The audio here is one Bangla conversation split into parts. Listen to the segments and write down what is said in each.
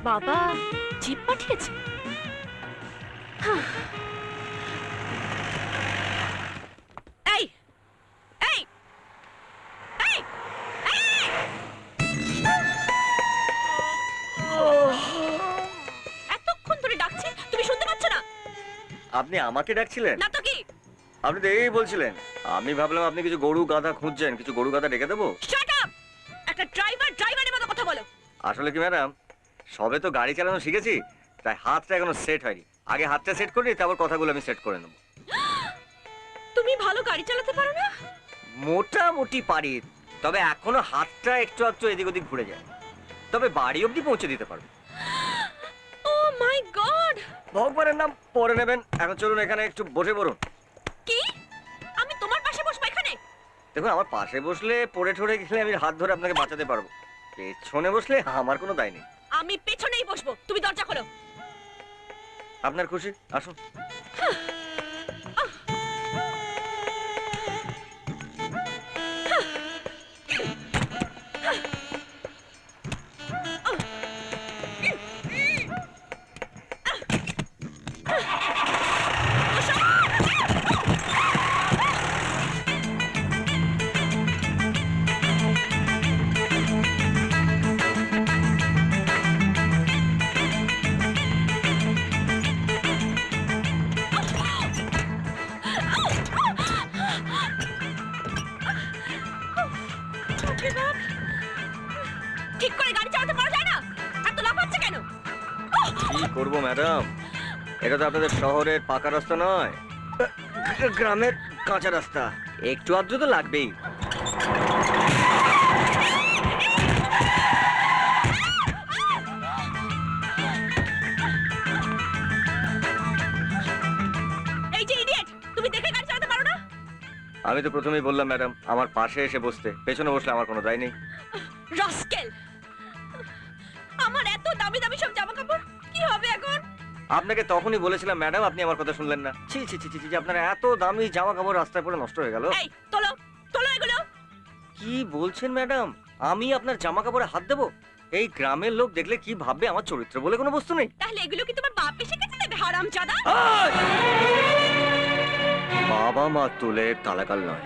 বাবা জিপ পাঠিয়েছে। এই এই এই এতক্ষণ ধরে ডাকছি, তুমি শুনতে পাচ্ছ না? আপনি আমাকে ডাকছিলেন? না তো কি? আপনি তো এই বলছিলেন। আমি ভাবলাম আপনি কিছু গরু গাধা খুঁজছেন, কিছু গরু গাধা ডেকে দেবো। Shut up! একটা ড্রাইভারের মতো কথা বলো। আসলে কি ম্যাডাম, সবে তো গাড়ি চালানো শিখেছি, তাই হাতটা এখনো সেট হয়নি। আগে হাতটা সেট করি, তারপর কথাগুলো আমি সেট করে নেবো। তুমি ভালো গাড়ি চালাতে পারো না? মোটামুটি পারি, তবে এখনো হাতটা একটু একটু এদিক ওদিক ঘুরে যায়। তবে বাড়ি অবধি পৌঁছে দিতে পারবো। ও মাই গড! ভগবানের নাম পরে নেবেন, এখন চলুন এখানে একটু বসে পড়ুন। কি? আমি তোমার পাশে বসবো এখানে? দেখুন, আমার পাশে বসলে পড়ে ঠরে গেলে আমি হাত ধরে আপনাকে বাঁচাতে পারবো, পেছনে বসলে আমার কোনো দায় নেই। আমি পেছনেই বসবো, তুমি দরজা খোলো। আপনার খুশি, আসুন। ঠিক করে গাড়ি চালাতে পারা যায় না? এত লাফাচ্ছে কেন? কি করবো ম্যাডাম, এটা তো আপনাদের শহরের পাকা রাস্তা নয়, গ্রামের কাঁচা রাস্তা, একটু আদ্র তো লাগবেই। এই যে ইডিয়েট, তুমি দেখে গাড়ি চালাতে পারো না? আমি তো প্রথমেই বললাম ম্যাডাম, আমার পাশে এসে বসতে, পেছনে বসলে আমার কোনো দায় নেই। রাস্কেল! আমার এত দামি দামি সব জামা কাপড়, কি হবে এখন? আপনাকে তখনই বলেছিলাম ম্যাডাম, আপনি আমার কথা শুনলেন না। ছি ছি ছি ছি, আপনার এত দামি জামা কাপড় রাস্তায় পড়ে নষ্ট হয়ে গেল। এই তোলো, তোলো এগুলো। কি বলছেন ম্যাডাম, আমি আপনার জামা কাপড়ে হাত দেবো? এই গ্রামের লোক দেখলে কি ভাববে, আমার চরিত্র বলে কোনো বস্তু নেই। তাহলে এগুলো কি তোমার বাপ এসে গেছে দেবে, হারামজাদা? বাবা মা তুলে গালাগাল নয়,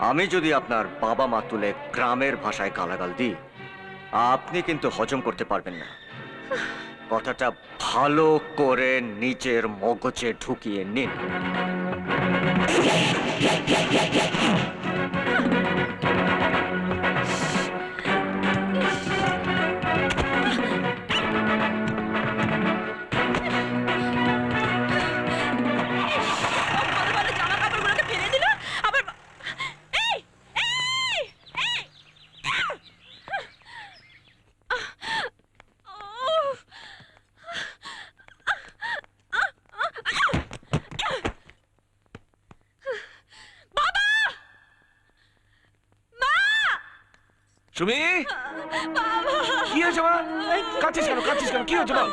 আমি যদি আপনার বাবা মা তুলে গ্রামের ভাষায় গালাগাল দিই, আপনি কিন্তু হজম করতে পারবেন না। কথাটা ভালো করে নিজের মগজে ঢুকিয়ে নিন। ভালো ভালো জামা কাপড়গুলোকে ফেলে দিল, আবার এই এই এই উফ! বাবা! মা! সুমি, বাবা! কি হয়েছে মা? কাঁদছিস কেন? কাঁদছিস কেন? কি হয়েছে বল?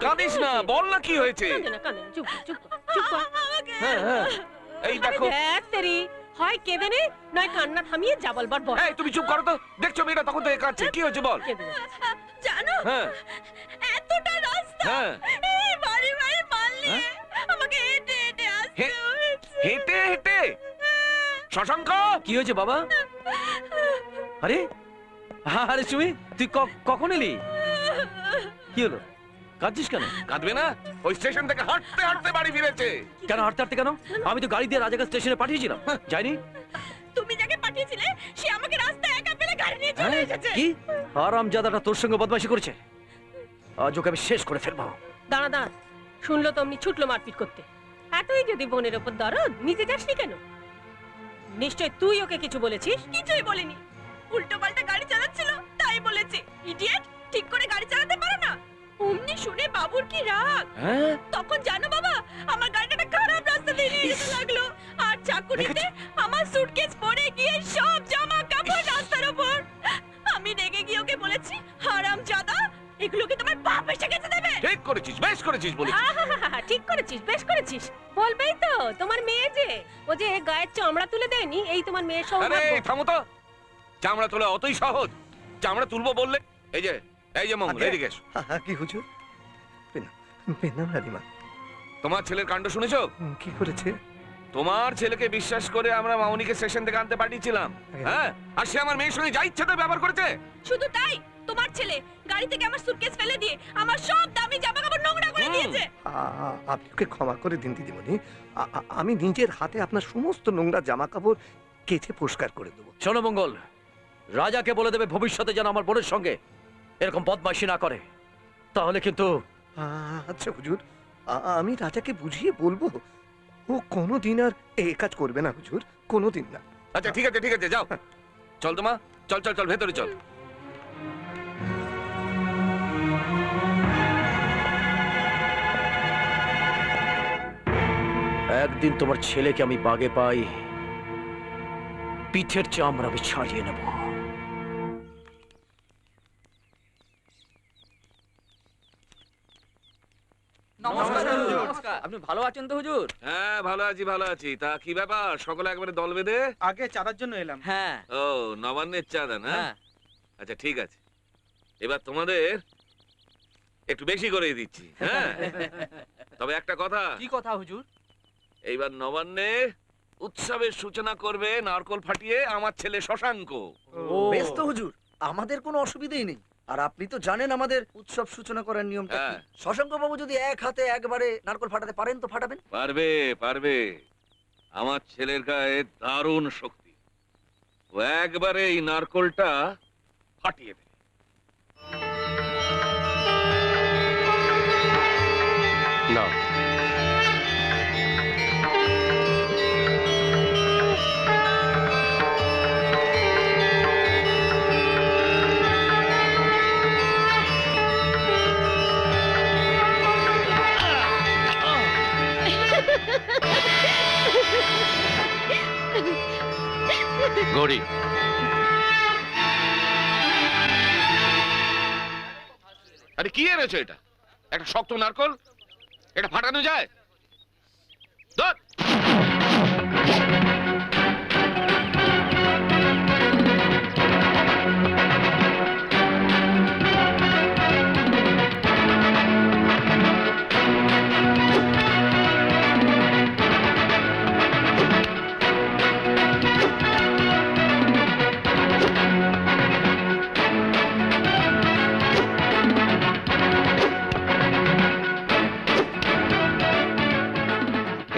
কাঁদিস না, বল না কি হয়েছে? হ্যাঁ হ্যাঁ, এই দেখো। হয় কেঁদে নে, নয় কান্না থামিয়ে যা বলবার বল। এই তুমি চুপ করো তো, দেখছো মেয়েটা তখন থেকে কাঁদছে, কি হয়েছে বল? জানো, হ্যাঁ এতটা রাস্তা হ্যাঁ, এই বাড়ি বাড়ি মারলে আমাকে হেঁটে হেঁটে আসতে হয়েছে। হেঁটে হেঁটে? শশাঙ্ক, কি হয়েছে বাবা? আরে আরে সুমি, তুই কখন এলি? কি হলো, কাঁদছিস কেন? কাঁদবে না? ওই স্টেশন থেকে হাঁটতে হাঁটতে বাড়ি ফিরেছে। কেন হাঁটতে হাঁটতে কেন? আমি তো গাড়ি দিয়ে রাজাকার স্টেশনে পাঠিয়েছিলাম, যাইনি? তুমি যাকে পাঠিয়েছিলে সে আমাকে রাস্তায় একা পেলে গাড়ি নিয়ে চলে এসেছে। কি হারামজাদাটা তোর সঙ্গে বদমাইশি করেছে? আজ ওকে আমি শেষ করে ফেলবো। দাঁড়া দাঁড়া, শুনলো তো অমনি ছুটলো মারপিট করতে। এতই যদি বোনের ওপর দরদ, নিজে যাসনি কেন? নিশ্চয় তুই ওকে কিছু বলেছিস? কিছুই বলিনি, উল্টো পাল্টা গাড়ি চালাচ্ছিল তাই বলেছে। ইডিয়েট, ঠিক করে গাড়ি চালাতে পারো না? অমনি শুনে বাবুর কি রাগ। হ্যাঁ, তখন জানো বাবা, আমার গাড়িটা খারাপ রাস্তা দিয়ে নিয়ে যেতে লাগলো, আর চাকুনিতে আমার সুটকেস পড়ে গিয়ে সব জামা কাপড় রাস্তার উপর। আমি রেগে গিয়ে ওকে বলেছি, হারামজাদা, এগুলো কি তোমার বাপ এসে গেছে দেবে? ঠিক করেছিস, বেশ করেছিস বলেছিস। আহাহাহা, ঠিক করেছিস, বেশ করেছিস। বলবেই তো, তোমার মেয়ে যে ও যে গায়ের চামড়া তুলে দেয়নি, এই তোমার মেয়ের আরে সৌভাগ্য। থামো তো, চামড়া তোলা অতই সহজ? চামড়া তুলবো বললে, এই যে এই যে মঙ্গল এদিকে এসো। কি হুজুর? পেনাম রানীমা তোমার ছেলের কাণ্ড শুনেছো? কি করেছে? তোমার ছেলেকে বিশ্বাস করে আমরা মামুনিকে স্টেশন থেকে আনতে পাঠিয়েছিলাম, হ্যাঁ, আর সে আমার মেয়ের সঙ্গে যা ইচ্ছে তাই ব্যবহার করেছে। শুধু তাই, তোমার ছেলে গাড়ি থেকে আমার সুটকেস ফেলে দিয়ে আমার সব দামি জামা কাপড় নোংরা করে দিয়েছে। আপনি ওকে ক্ষমা করে দিন দিদিমণি। আমি নিজের হাতে আপনার সমস্ত নোংরা জামা কাপড় কেচে পরিষ্কার করে দেবো। শোনো মঙ্গল, রাজাকে বলে দেবে ভবিষ্যতে যেন আমার বোনের সঙ্গে এরকম বদমাইশি না করে, তাহলে কিন্তু। আচ্ছা হুজুর, আমি রাজাকে বুঝিয়ে বলবো। ও কোনোদিন আর এই কাজ করবে না হুজুর, কোনোদিন না। আচ্ছা ঠিক আছে ঠিক আছে, যাও চল তোমা, চল চল চল ভেতরে চল। একদিন তোমার ছেলেকে আমি বাগে পাই, পিঠের চামড়া আমি ছাড়িয়ে নেব। আপনি ভালো আছেন তো হুজুর? হ্যাঁ ভালো আছি ভালো আছি। তা কি ব্যাপার, সকলে একবারে দল বেঁধে? আগে চাঁদার জন্য এলাম। হ্যাঁ ও নবান্নের চাঁদা না? হ্যাঁ। আচ্ছা ঠিক আছে, এবার তোমাদের একটু বেশি করে দিচ্ছি, হ্যাঁ। তবে একটা কথা, কি কথা হুজুর? এইবার নবান্নে উৎসবের সূচনা করবে নারকোল ফাটিয়ে আমার ছেলে শশাঙ্ক। বেশ তো হুজুর, আমাদের কোনো অসুবিধেই নেই। আর আপনি তো জানেন আমাদের উৎসব সূচনা করার নিয়মটা কি। হ্যাঁ। শশাঙ্ক বাবু যদি এক হাতে একবারে নারকল ফাটাতে পারেন তো ফাটাবেন। পারবে পারবে, আমার ছেলের গায়ে দারুণ শক্তি, ও একবারে এই নারকোলটা ফাটিয়ে দেবে। না, গৌরী, আরে কি এনেছো এটা? একটা শক্ত নারকোল, এটা ফাটানো যায়? ধর।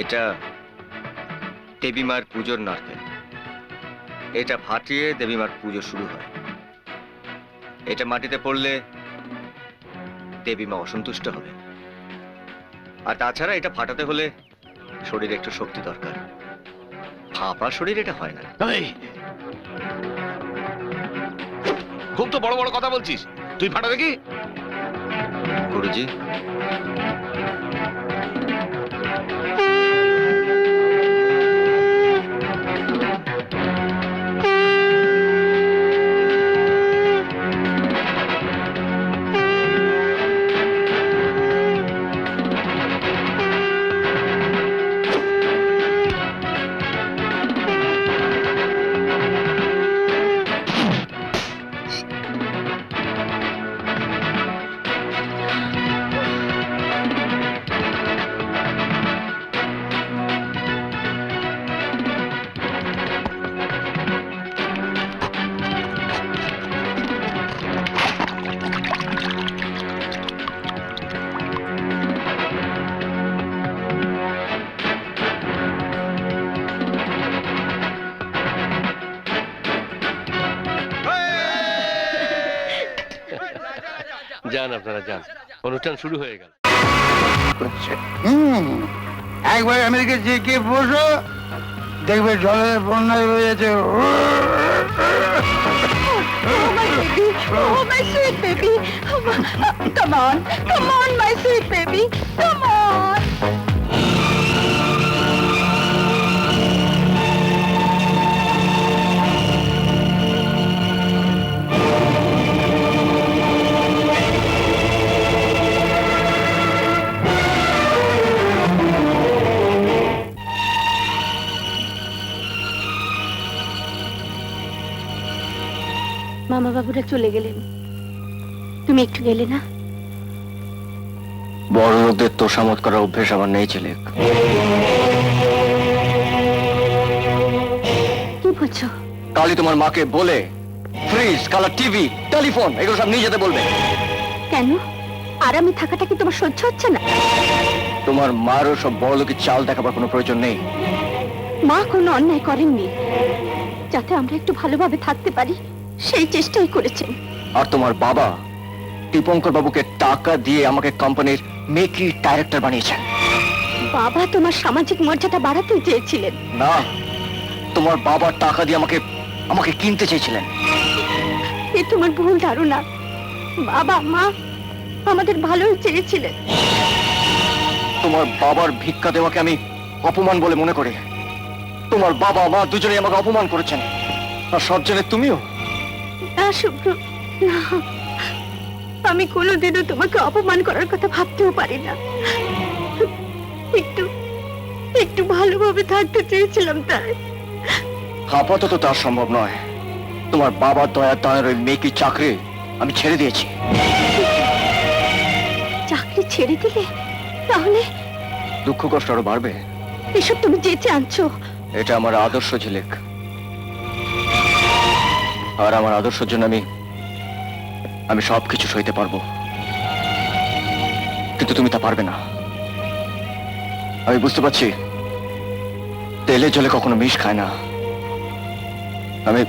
এটা দেবী মার পুজোর নারকেল। এটা ফাটিয়ে দেবী মার পুজো শুরু হয়। এটা মাটিতে পড়লে দেবী মা অসন্তুষ্ট হবে। আর তাছাড়া এটা ফাটাতে হলে শরীরে একটু শক্তি দরকার। ফাঁপা শরীর এটা হয় না। এই, খুব তো বড় বড় কথা বলছিস, তুই ফাটা দেখি। গুরুজি, যান আপনারা যান, অনুষ্ঠান শুরু হয়ে গেল। একবার আমেরিকা থেকে বসো, দেখবে জলের বন্যায় হয়েছে। Oh my baby, oh my sweet baby. Come on my sweet baby, come on. মামা বাবুরা চলে গেলেন, তুমি একটু গেলে না? বড় লোকদের তোষামত করার অভ্যেস আমার নেই ছেলে। কি বলছো? কালই তোমার মাকে বলে ফ্রিজ, কালার টিভি, টেলিফোন এগুলো সব নিয়ে যেতে বলবে। কেন? আরামে থাকাটা কি তোমার সহ্য হচ্ছে না? তোমার মারও সব বড় লোকের চাল দেখাবার কোনো প্রয়োজন নেই। মা কোনো অন্যায় করেননি, যাতে আমরা একটু ভালোভাবে থাকতে পারি সেই চেষ্টাই করেছেন। আর তোমার বাবা দীপঙ্কর বাবুকে টাকা দিয়ে আমাকে কোম্পানির মেকি ডাইরেক্টর বানিয়েছেন। বাবা তোমার সামাজিক মর্যাদা বাড়াতে চেয়েছিলেন। না, তোমার বাবা টাকা দিয়ে আমাকে আমাকে কিনতে চেয়েছিলেন। এ তোমার ভুল ধারণা। বাবা মা আমাদের ভালোই চেয়েছিলেন। তোমার বাবার ভিক্ষা দেওয়াকে আমি অপমান বলে মনে করি। তোমার বাবা মা দুজনেই আমাকে অপমান করেছেন, আর সব জেনে তুমিও। না শুভ্র, না, আমি কোনোদিনও তোমাকে অপমান করার কথা ভাবতেও পারি না। একটু একটু ভালোভাবে থাকতে চেয়েছিলাম তাই। আপাতত তার সম্ভব নয়। তোমার বাবার দয়া দানের ওই মেকি চাকরি আমি ছেড়ে দিয়েছি। চাকরি ছেড়ে দিলে তাহলে দুঃখ কষ্ট আরো বাড়বে। এসব তুমি যেচে আনছো। এটা আমার আদর্শ ঝিলিক, আর আমার আদর্শের জন্য আমি সবকিছু সইতে পারবো, কিন্তু তুমি তা পারবে না। আমি বুঝতে পারছি তেলে জলে কখনো মিশ খায় না। আমি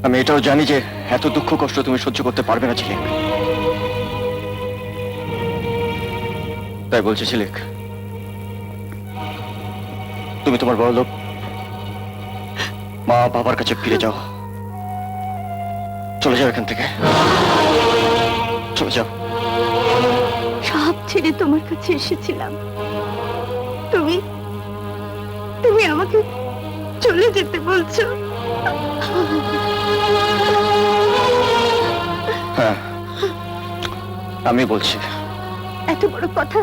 আমি এটাও জানি যে এত দুঃখ কষ্ট তুমি সহ্য করতে পারবে না ঝিলিক। তাই বলছি ঝিলিক, তুমি তোমার বড় লোক মা বাবার কাছে ফিরে যাও। চলে যাও এখান থেকে, চলে যাও। সব ছেড়ে তোমার কাছে এসেছিলাম, তুমি তুমি আমাকে চলে যেতে বলছো? হ্যাঁ, আমি বলছি। এত বড় কথা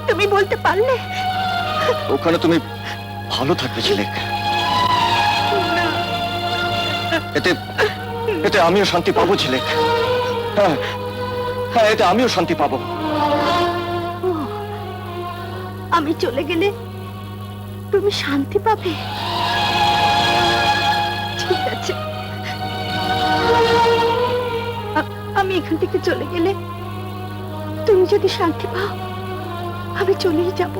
তুমি বলতে পারলে? ওখানে তুমি ভালো থাকবে ঝিলিক। এতে এতে আমিও শান্তি পাবো ঝিলিক। হ্যাঁ হ্যাঁ, এতে আমিও শান্তি পাবো। ও, আমি চলে গেলে তুমি শান্তি পাবে? ঠিক আছে, আমি এখান থেকে চলে গেলে তুমি যদি শান্তি পাও আমি চলেই যাব।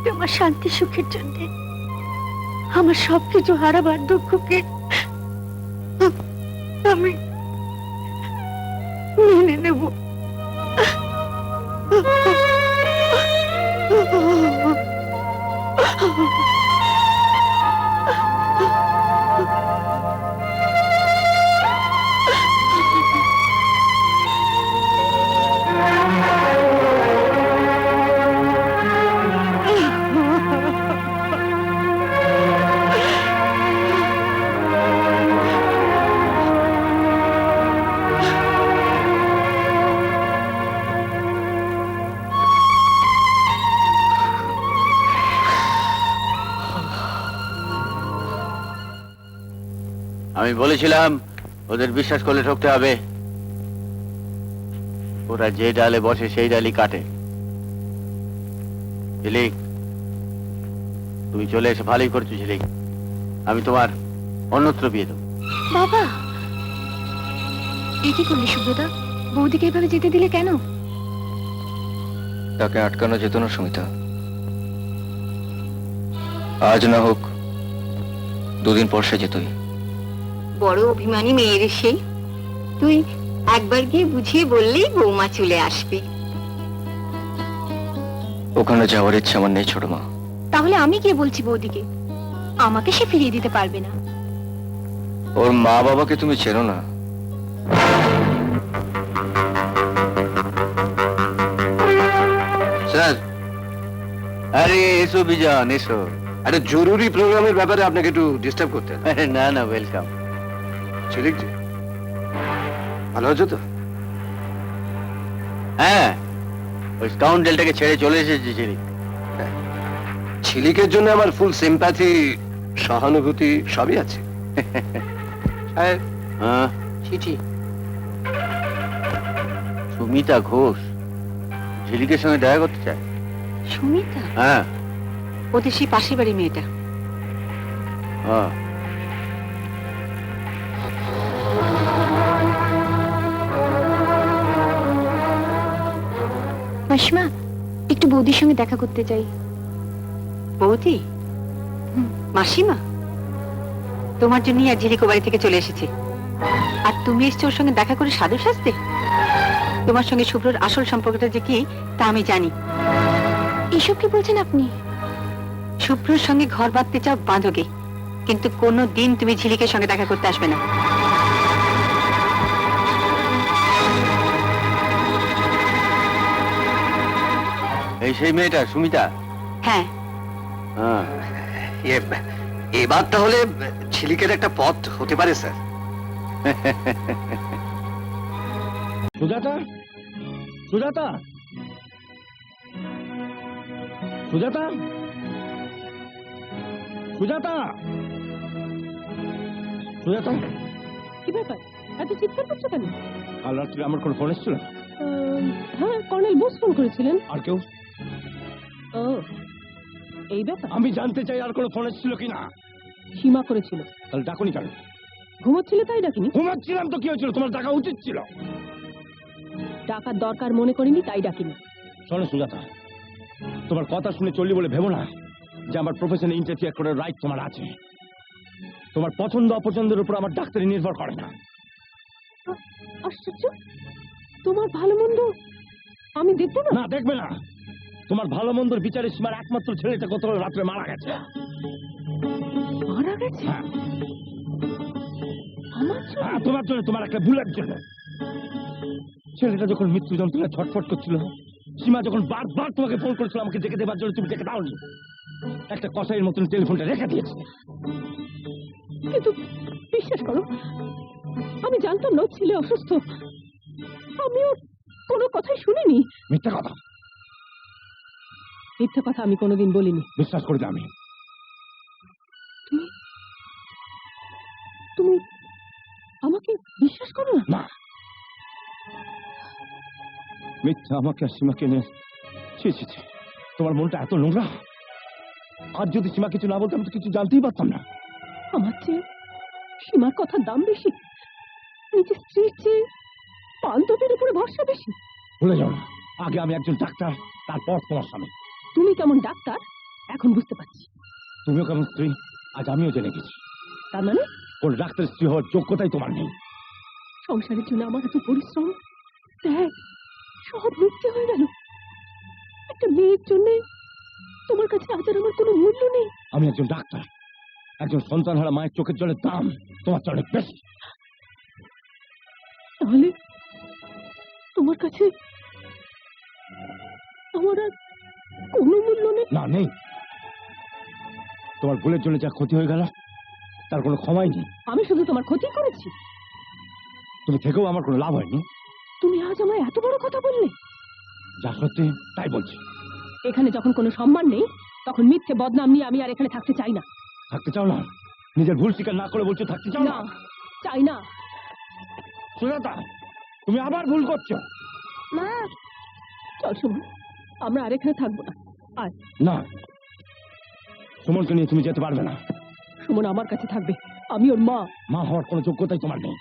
তোমার শান্তি সুখের জন্য আমার সবকিছু হারাবার দুঃখকে আমি মেনে নেব। আমি বলেছিলাম ওদের বিশ্বাস করলে ঠকতে হবে। ওরা যে ডালে বসে সেই ডালই কাটে। ঝিলিক, তুমি চলে এসে ভালোই করছো ঝিলিক। আমি তোমার অন্যত্র বিয়ে দেবো। বাবা, এ কি করলি সুব্রতা? বৌদিকে এভাবে যেতে দিলে কেন? তাকে আটকানো যেত না সুমিতা। আজ না হোক দুদিন পর সে যেতই। বড় অভিমানী মেয়ের সেই, তুই একবার গিয়ে বুঝিয়ে বললেই বৌমা চলে আসবে। ওখানে যাওয়ার ইচ্ছে আমার নেই ছোট মা। তাহলে আমি গিয়ে বলছি বৌদিকে, আমাকে সে ফিরিয়ে দিতে পারবে না। ওর মা বাবাকে তুমি চেনো না। স্যার, আরে এসো বিজান, এসো। একটা জরুরি প্রোগ্রামের ব্যাপারে আপনাকে একটু ডিস্টার্ব করতে। আরে না না, ওয়েলকাম। ঝিলিক জি, ভালো আছো তো? হ্যাঁ, ওই স্কাউন্ডেলটাকে ছেড়ে চলে এসেছি ঝিলিক। ঝিলিকের জন্য আমার ফুল সিম্প্যাথি, সহানুভূতি সবই আছে। হ্যাঁ, চিঠি। সুমিতা ঘোষ ঝিলিকের সঙ্গে দেখা করতে চায়। সুমিতা হ্যাঁ ওদের সেই পাশের বাড়ি মেয়েটা। হ্যাঁ মাসিমা, একটু বৌদির সঙ্গে দেখা করতে চাই। বৌদি? মাসিমা, তোমার জন্যই আর ঝিলিকো বাড়ি থেকে চলে এসেছে। আর তুমি এসছো ওর সঙ্গে দেখা করে সাধু সাজতে? তোমার সঙ্গে শুভ্রর আসল সম্পর্কটা যে কি তা আমি জানি। এসব কি বলছেন আপনি? শুভ্রর সঙ্গে ঘর বাঁধতে চাও বাঁধোগে, কিন্তু কোনো দিন তুমি ঝিলিকের সঙ্গে দেখা করতে আসবে না। এই সেই মেয়েটা সুমিতা? হ্যাঁ। হ্যাঁ এবার তাহলে ঝিলিকের একটা পথ হতে পারে স্যার। সুজাতা, সুজাতা, সুজাতা, সুজাতা, সুজাতা। কি ব্যাপার, এত চিৎকার করছো কেন? কাল রাত্রে আমার কোনো ফোন এসেছিল? হ্যাঁ, কর্নেল বোস ফোন করেছিলেন। আর কেউ? ও, এই ব্যাপার। আমি জানতে চাই আর কোনো ফোন এসেছিল কিনা। সীমা করেছিল। তাহলে ডাকুনি কেন? ঘুমোচ্ছিলে তাই ডাকিনি। ঘুমাচ্ছিলাম তো কি হয়েছিল? তোমার ডাকা উচিত ছিল। টাকার দরকার মনে করিনি তাই ডাকিনি। শোনো সুজাতা, তোমার কথা শুনে চললি বলে ভেবো না যে আমার প্রফেশনে ইন্টারফিয়ার করার রাইট তোমার আছে। তোমার পছন্দ অপছন্দের উপর আমার ডাক্তারি নির্ভর করে না। আশ্চর্য, তোমার ভালো মন্দ আমি দেখবো না? না, দেখবে না। তোমার ভালো মন্দর বিচারে সীমার একমাত্র ছেলেটা গত রাত্রে মারা গেছে। মারা গেছে? হ্যাঁ, আমার জন্য? হ্যাঁ, তোমার জন্য, তোমার একটা ভুলের জন্য। ছেলেটা যখন মৃত্যু যন্ত্রণায় ছটফট করছিল, সীমা যখন বারবার তোমাকে ফোন করেছিল আমাকে ডেকে দেবার জন্য, তুমি ডেকে দাওনি। একটা কসাইয়ের মতন টেলিফোনটা রেখে দিয়েছে। কিন্তু বিশ্বাস করো, আমি জানতাম না ওর ছেলে অসুস্থ। আমি ওর কোনো কথাই শুনিনি। মিথ্যা কথা। মিথ্যা কথা আমি কোনোদিন বলিনি। বিশ্বাস করে আমি। তুমি আমাকে বিশ্বাস করো না? না, মিথ্যা আমাকে আর সীমাকে নিয়ে। ছি ছি ছি, তোমার মনটা এত নোংরা। আর যদি সীমা কিছু না বলতো আমি তো কিছু জানতেই পারতাম না। আমার চেয়ে সীমার কথার দাম বেশি, নিজের স্ত্রীর চেয়ে বান্ধবীর উপরে ভরসা বেশি। ভুলে যাও না, আগে আমি একজন ডাক্তার, তারপর তোমার স্বামী। তুমি কেমন ডাক্তার এখন বুঝতে পারছি। তুমিও কেমন স্ত্রী আজ আমিও জেনে গেছি। তার মানে কোন ডাক্তারের স্ত্রী হওয়ার যোগ্যতাই তোমার নেই। সংসারের জন্য আমার এত পরিশ্রম ত্যাগ সব মিথ্যে হয়ে গেল। একটা মেয়ের জন্য তোমার কাছে আজ আর আমার কোনো মূল্য নেই। আমি একজন ডাক্তার, একজন সন্তানহারা মায়ের চোখের জলের দাম তোমার চেয়ে অনেক বেশি। তাহলে তোমার কাছে আমার আর কোনো মূল্য নেই? না, নেই। তোমার ভুলের জন্য যা ক্ষতি হয়ে গেল তার কোনো ক্ষমাই নেই। আমি শুধু তোমার ক্ষতি করেছি, তুমি থেকেও আমার কোনো লাভ হয়নি। তুমি আজ আমায় এত বড় কথা বললে। যা সত্যি তাই বলছি। এখানে যখন কোনো সম্মান নেই তখন মিথ্যে বদনাম নিয়ে আমি আর এখানে থাকতে চাই না। থাকতে চাও না? নিজের ভুল স্বীকার না করে বলছো থাকতে চাও না? না, চাই না। সুজাতা, তুমি আবার ভুল করছো। মা, চল সুমন, আমরা আর এখানে থাকবো না। আর না, সুমনকে নিয়ে তুমি যেতে পারবে না। সুমন আমার কাছে থাকবে, আমি ওর মা। মা হওয়ার কোনো যোগ্যতাই তোমার নেই।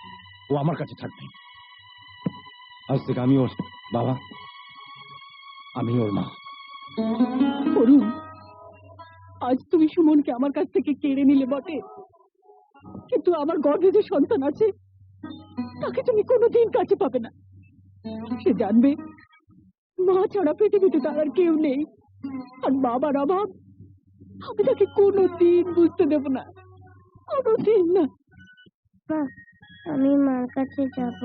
ও আমার কাছে থাকবে। আজ থেকে আমি ওর বাবা, আমি ওর মা। অরুণ, আজ তুমি সুমনকে আমার কাছ থেকে কেড়ে নিলে বটে, কিন্তু আমার গর্ভে যে সন্তান আছে তাকে তুমি কোনোদিন কাছে পাবে না। সে জানবে মা ছাড়া পৃথিবীতে তার আর কেউ নেই, আর বাবার অভাব আমি তাকে কোনোদিন বুঝতে দেব না, কোনোদিন না। আমি মার কাছে যাব।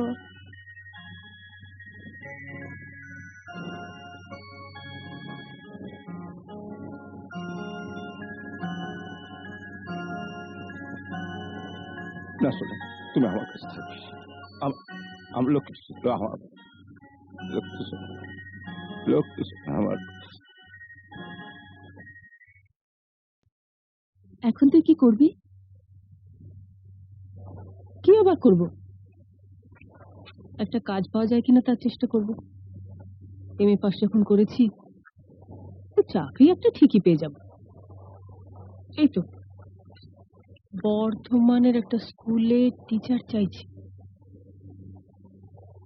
না শোনো, তুমি আমার কাছে থাকবে। আমার লক্ষ্মী ছিল, আমার লক্ষ্মী ছিল, লক্ষ্মী ছিল আমার। এখন তুই কি করবি? কি আবার করবো? একটা কাজ পাওয়া যায় কিনা তার চেষ্টা করব। এমএ পাস যখন করেছি তো চাকরি একটা ঠিকই পেয়ে যাব। এই তো বর্ধমানের একটা স্কুলে টিচার চাইছি,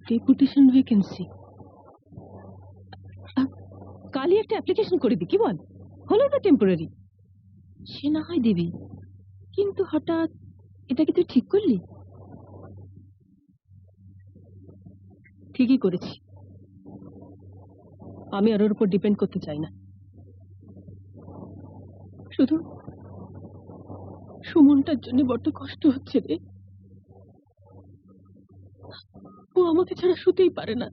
ডেপুটেশন ভ্যাকেন্সি। কালই একটা অ্যাপ্লিকেশন করে দি, কি বল? হলো তো টেম্পোরারি, সে না হয় দিবি, কিন্তু হঠাৎ এটা কি তুই ঠিক করলি? ঠিকই করেছি, আমি আর ওর উপর ডিপেন্ড করতে চাই না। শুধু সুমনটার জন্য বড্ড কষ্ট হচ্ছে রে। ও আমাকে ছাড়া শুতেই পারে না,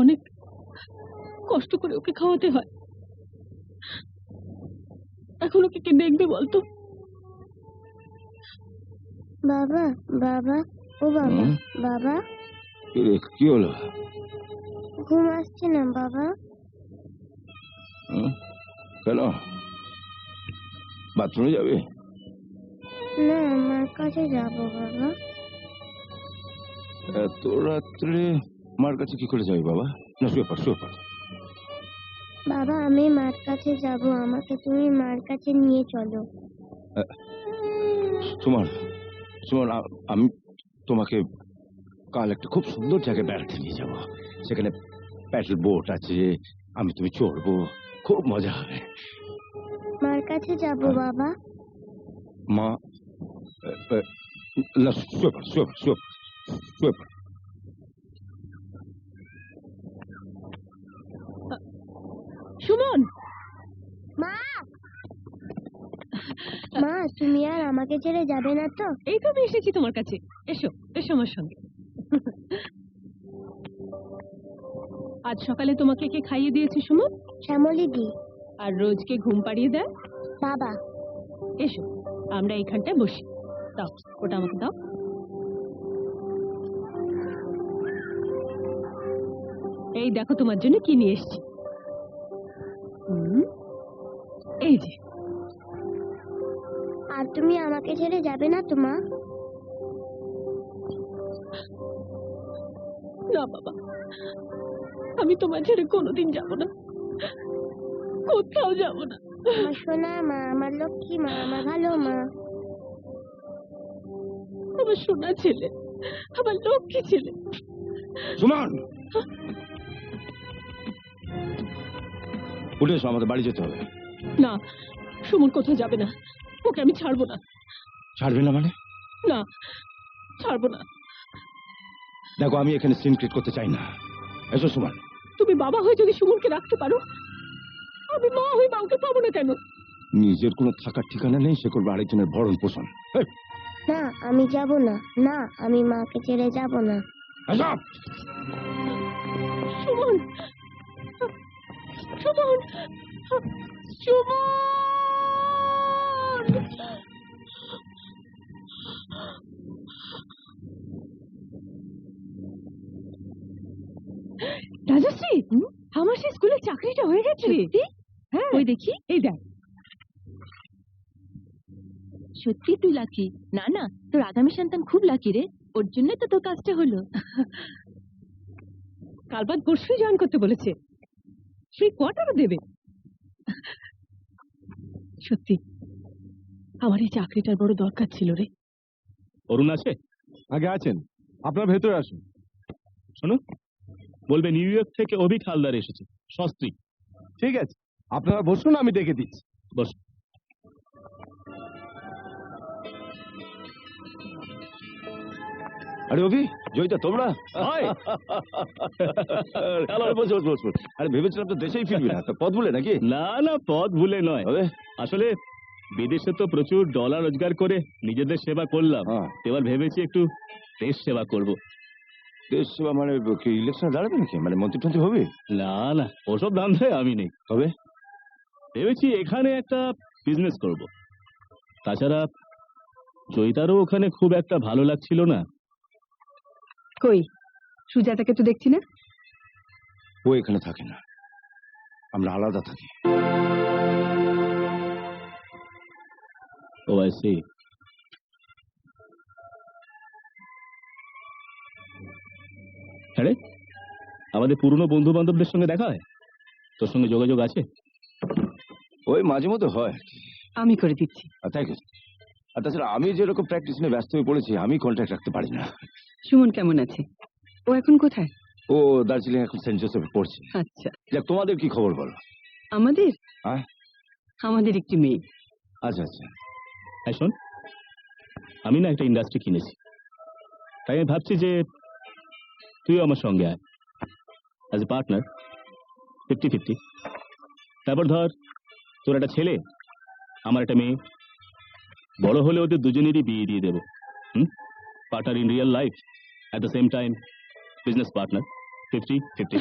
অনেক কষ্ট করে ওকে খাওয়াতে হয়। এখন ওকে কে দেখবে বলতো? বাবা, বাবা, ও বাবা, বাবা, কি হলো? ঘুম আসছে না বাবা। কেন, বাথরুমে যাবে? না, আমার কাছে যাবো বাবা। এত রাত্রে মার কাছে কি করে যাবে বাবা? না, শুয়ে পড়, শুয়ে পড়। বাবা, আমি মার কাছে যাব, আমাকে তুমি মার কাছে নিয়ে চলো। সুমন, সুমন, আমি তোমাকে কাল একটা খুব সুন্দর জায়গায় বেড়াতে নিয়ে যাব। সেখানে প্যাডেল বোট আছে, আমি তুমি চড়বো, খুব মজা হবে। মার কাছে যাব বাবা। মা, না, শুয়ে পড়, শুয়ে পড়, শুয়ে পড়, শুয়ে পড়। সুমন, মা, মা, তুমি আর আমাকে ছেড়ে যাবে না তো? এই তো আমি এসেছি তোমার কাছে, এসো এসো আমার সঙ্গে। আজ সকালে তোমাকে কে খাইয়ে দিয়েছে সুমন? শ্যামলী দি। আর রোজকে ঘুম পাড়িয়ে দেয় বাবা। এসো আমরা এইখানটায় বসি, দাও ওটা আমাকে দাও। এই দেখো তোমার জন্য কি নিয়ে এসেছি। এই যে। আর তুমি আমাকে ছেড়ে যাবে না তো মা? না বাবা, আমি তোমার ছেড়ে কোনোদিন যাব না, কোথাও যাব না। আমার সোনা মা, আমার লক্ষ্মী মা, আমার ভালো মা, আমার সোনা ছেলে, আমার লক্ষ্মী ছেলে। সুমন, উঠে এসো, আমাদের বাড়ি যেতে হবে। না, সুমন কোথাও যাবে না, ওকে আমি ছাড়বো না। ছাড়বে না মানে? না, ছাড়বো না। দেখো, আমি এখানে সিন ক্রিয়েট করতে চাই না। এসো সুমন। তুমি বাবা হয়ে যদি সুমনকে রাখতে পারো, আমি মা হয়ে মাকে পাবো না কেন? নিজের কোনো থাকার ঠিকানা নেই, সে করবে আরেকজনের ভরণ পোষণ। না, আমি যাব না। না, আমি মাকে ছেড়ে যাব না। সুমন, সুমন, সুমন! রাজশ্রী, আমার সেই স্কুলের চাকরিটা হয়ে গেছে। হ্যাঁ, ওই দেখি, এই দেখ। সত্যি তুই লাকি। না না, তোর আগামী সন্তান খুব লাকি রে, ওর জন্য তো তোর কাজটা হলো। কাল বাদ পরশুই জয়েন করতে বলেছে, সেই কোয়ার্টারও দেবে। সত্যি আমার এই চাকরিটার বড় দরকার ছিল রে। অরুণ আছে? আগে আছেন, আপনার ভেতরে আসুন। শোনো, বলবে নিউ ইয়র্ক থেকে অভিক হালদার এসেছে, সস্ত্রীক। ঠিক আছে, আপনারা বসুন, আমি ডেকে দিচ্ছি। বসুন। আরে অভি, জয়িতা তোমরা? আরে ভেবেছিলাম তো দেশেই ফিরবি না, পথ ভুলে নাকি? না না, পথ ভুলে নয়, আসলে বিদেশে তো প্রচুর ডলার রোজগার করে নিজেদের সেবা করলাম, এবার ভেবেছি একটু দেশ সেবা করব। দেশ সেবা মানে কি ইলেকশন দাঁড়াবে নাকি, মানে মন্ত্রী টন্ত্রী হবে? না না, ওসব ধান্দায় আমি নেই। হবে ভেবেছি এখানে একটা বিজনেস করব। তাছাড়া জয়িতারও ওখানে খুব একটা ভালো লাগছিল না। কই সুজাতাকে তো দেখছি না। ও এখানে থাকে না, আমরা আলাদা থাকি। ও আই সি। আরে আমাদের পুরনো বন্ধু বান্ধবদের সঙ্গে দেখা হয়? তোর সঙ্গে যোগাযোগ আছে? ওই মাঝে মধ্যে হয়। আমি করে দিচ্ছি। Thank you. আর তাছাড়া আমি যেরকম প্র্যাকটিস নিয়ে ব্যস্ত হয়ে পড়েছি, আমি কন্ট্যাক্ট রাখতে পারি না। সুমন কেমন আছে? ও এখন কোথায়? ও দার্জিলিং এখন সেন্ট জোসেফে পড়ছে। আচ্ছা, যাক, তোমাদের কি খবর বলো? আমাদের হ্যাঁ? আমাদের একটি মেয়ে। আচ্ছা আচ্ছা। হ্যাঁ শোন, আমি না একটা ইন্ডাস্ট্রি কিনেছি, তাই আমি ভাবছি যে তুইও আমার সঙ্গে আয় অ্যাজ এ পার্টনার, 50-50। তারপর ধর, তোর একটা ছেলে, আমার একটা মেয়ে, বড় হলে ওদের দুজনেরই বিয়ে দিয়ে দেবো। Partner in real life, at the same time business partner, 50-50।